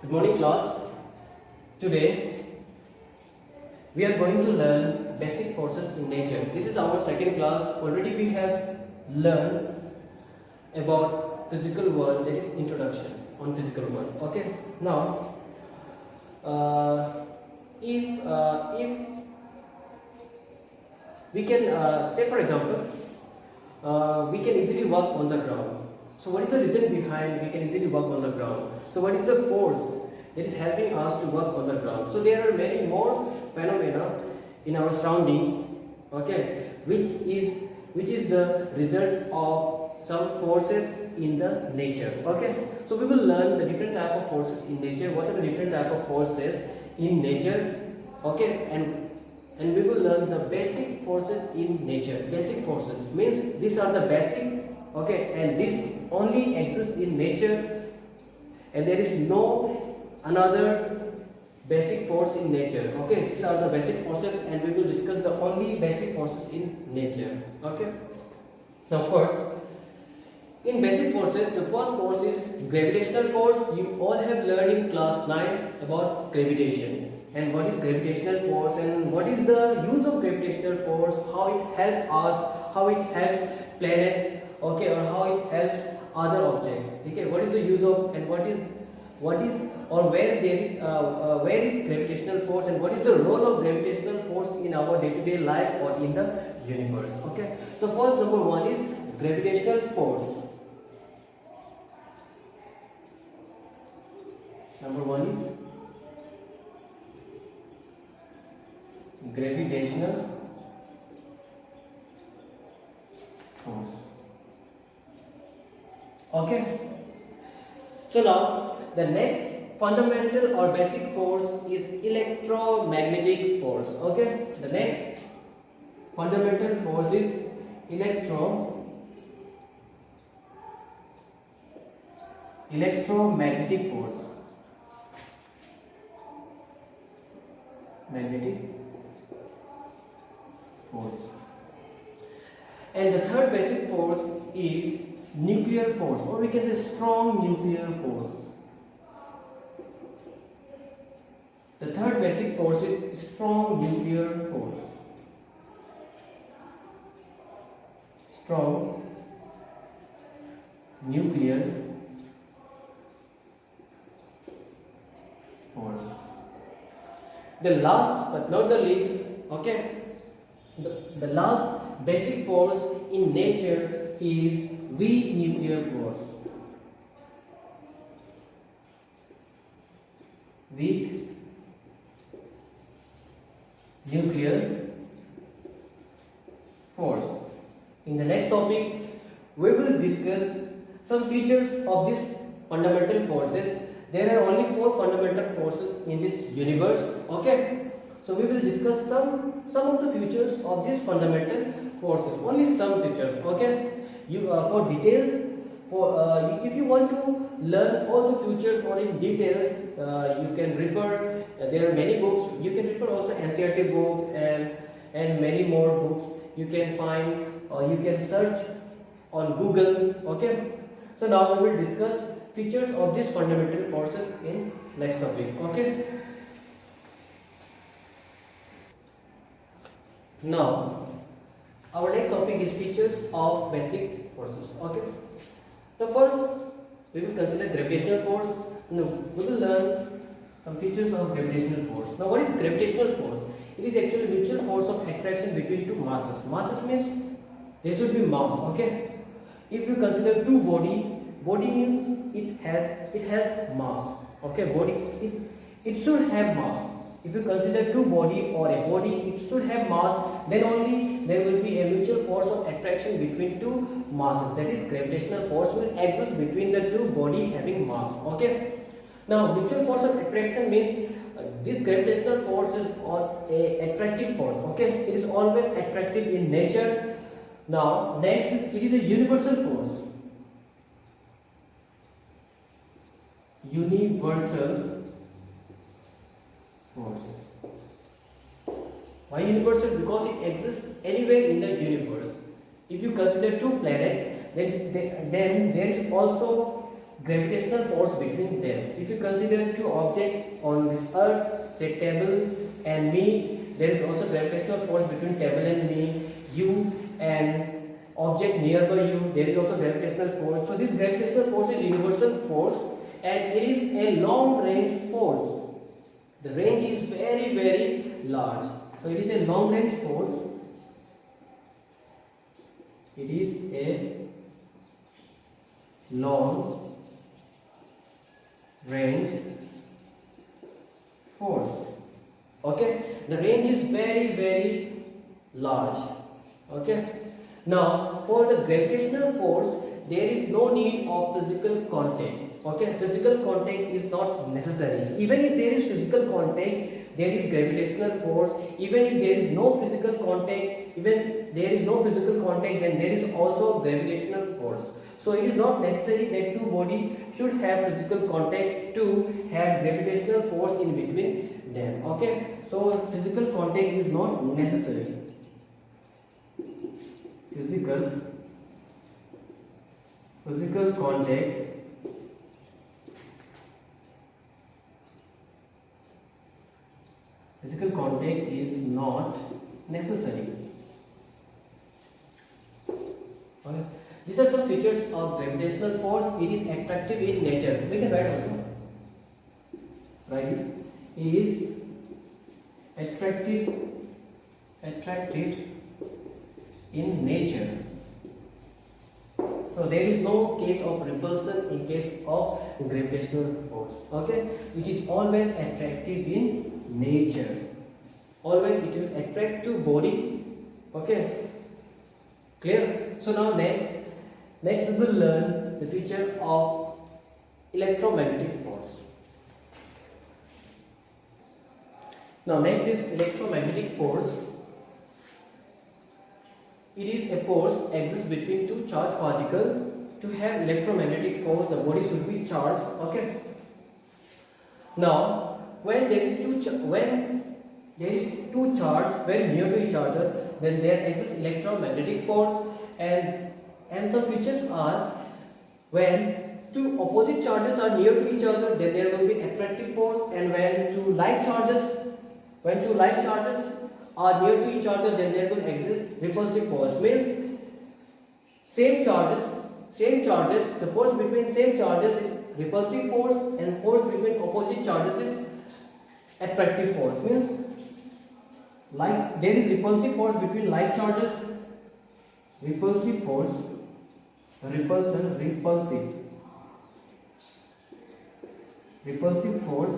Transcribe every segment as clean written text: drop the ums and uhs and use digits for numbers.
Good morning, class. Today we are going to learn basic forces in nature. This is our second class. Already we have learned about physical world, that is introduction on physical world. Okay. Now, if we can say, for example, we can easily walk on the ground. So what is the reason behind we can easily walk on the ground? So what is the force that is helping us to walk on the ground? So there are many more phenomena in our surrounding, okay, which is the result of some forces in the nature. Okay, so we will learn the different type of forces in nature. What are the different type of forces in nature? Okay, and we will learn the basic forces in nature. Basic forces means these are the basic, okay, and this only exists in nature, and there is no another basic force in nature. Okay, these are the basic forces, and we will discuss the only basic forces in nature. Okay, now first, in basic forces, the first force is gravitational force. You all have learned in class 9 about gravitation and what is gravitational force and what is the use of gravitational force, how it helps us, how it helps planets, okay, or how it helps other objects. Okay, what is the use of and what is or where there is where is gravitational force and what is the role of gravitational force in our day-to-day life or in the universe. Okay, so first, number one is gravitational force. Number one is gravitational force. Okay, so now the next fundamental or basic force is electromagnetic force. Okay, the next fundamental force is electromagnetic force. Magnetic force. And the third basic force is nuclear force, or we can say strong nuclear force. The third basic force is strong nuclear force. Strong nuclear force. The last but not the least, okay, the last basic force in nature is weak nuclear force. Weak nuclear force. In the next topic, we will discuss some features of these fundamental forces. There are only 4 fundamental forces in this universe. Okay, so we will discuss some of the features of these fundamental forces. Only some features. Okay, you for details, if you want to learn all the features or in details, you can refer. There are many books. You can refer also NCERT book and many more books. You can find or you can search on Google. Okay, so now we will discuss features of these fundamental forces in next topic. Okay, now our next topic is features of basic forces. Okay, now first we will consider gravitational force. No, we will learn some features of gravitational force. Now what is gravitational force? It is actually mutual force of attraction between two masses. Masses means there should be mass. Okay, if you consider two body means it has mass. Okay, body it should have mass. If you consider two body or a body, it should have mass. Then only there will be a mutual force of attraction between two masses. That is, gravitational force will exist between the two body having mass. Okay. Now, mutual force of attraction means this gravitational force is a attractive force. Okay, it is always attractive in nature. Now, next is it is a universal force. Universal force. Why universal? Because it exists anywhere in the universe. If you consider two planets, then there is also gravitational force between them. If you consider two objects on this earth, say table and me, there is also gravitational force between table and me, you and object nearby you, there is also gravitational force. So this gravitational force is universal force and it is a long range force. The range is very, very large. So it is a long range force. It is a long range force. Okay, the range is very, very large. Okay, now for the gravitational force there is no need of physical contact. Okay, physical contact is not necessary. Even if there is physical contact, there is gravitational force. Even if there is no physical contact, then there is also gravitational force. So it is not necessary that two bodies should have physical contact to have gravitational force in between them. Okay, so physical contact is not necessary. Physical contact is not necessary. Okay. These are some features of gravitational force. It is attractive in nature. We can write also. Right? It is attractive in nature. So there is no case of repulsion in case of gravitational force. Okay, which is always attractive in nature. Always it will attract to body. Okay, clear? So now next we will learn the feature of electromagnetic force. Now next is electromagnetic force. It is a force exists between two charged particles. To have electromagnetic force, the body should be charged. Okay. Now, when there is two charges very near to each other, then there exists electromagnetic force. And some features are when two opposite charges are near to each other, then there will be attractive force. And when two like charges are near to each other, then there will exist repulsive force. Means same charges, the force between same charges is repulsive force and force between opposite charges is attractive force. Means like there is repulsive force between like charges, repulsive force, repulsive force.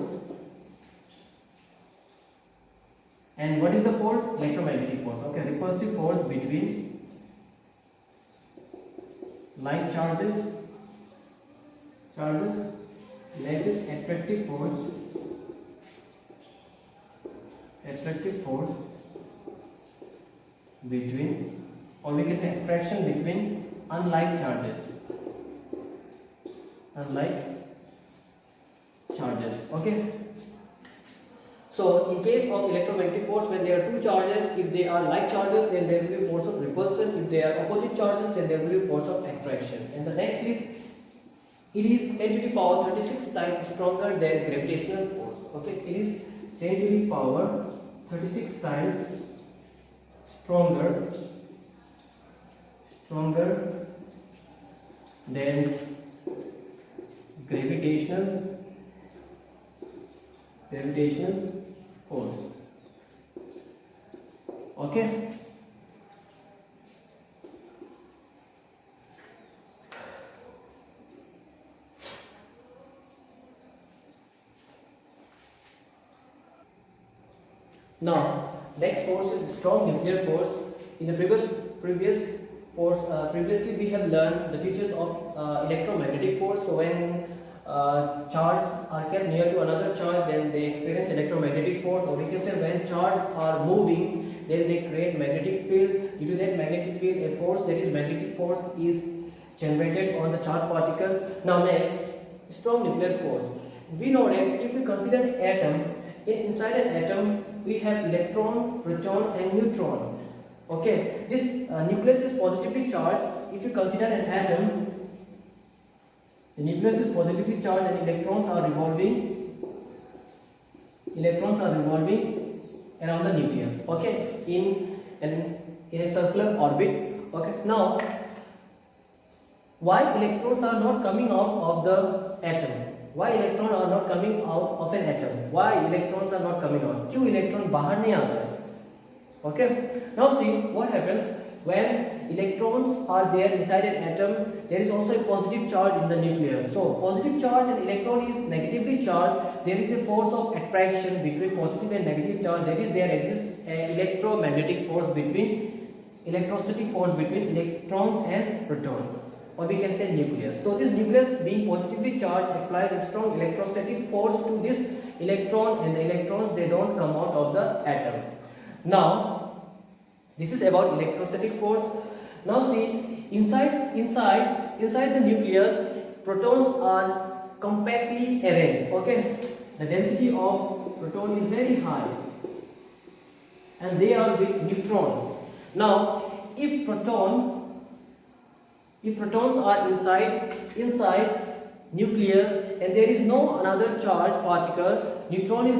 And what is the force? Electromagnetic force. Okay, repulsive force between like charges. Next is attractive force between, or we can say attraction between unlike charges. Okay. So in case of electromagnetic force, when there are two charges, if they are like charges, then there will be force of repulsion. If they are opposite charges, then there will be force of attraction. And the next is, it is 10 to the power 36 times stronger than gravitational force. Okay, it is 10 to the power 36 times stronger than gravitational force. Okay. Now, next force is strong nuclear force. In the previously we have learned the features of electromagnetic force. So when charge are kept near to another charge, then they experience electromagnetic force. Or we can say when charge are moving, then they create magnetic field. Due to that magnetic field, a force, that is magnetic force, is generated on the charged particle. Now next, strong nuclear force. We know that if we consider an atom, inside an atom we have electron, proton and neutron. Okay, this nucleus is positively charged. If you consider an atom, The nucleus is positively charged and electrons are revolving around the nucleus, okay, in a circular orbit. Okay, now why electrons are not coming out of the atom? Why electrons are not coming out of an atom? Why electrons are not coming out? क्यों electron बाहर नहीं आते? Okay, now see what happens when electrons are there inside an atom. There is also a positive charge in the nucleus. So positive charge and electron is negatively charged. There is a force of attraction between positive and negative charge. That is, there exists an electromagnetic force between electrostatic force between electrons and protons, or we can say nucleus. So this nucleus being positively charged applies a strong electrostatic force to this electron, and the electrons, they don't come out of the atom. Now this is about electrostatic force. Now see, inside the nucleus, protons are compactly arranged. Okay, the density of proton is very high, and they are with neutron. Now, if protons are inside nucleus and there is no another charged particle, neutron is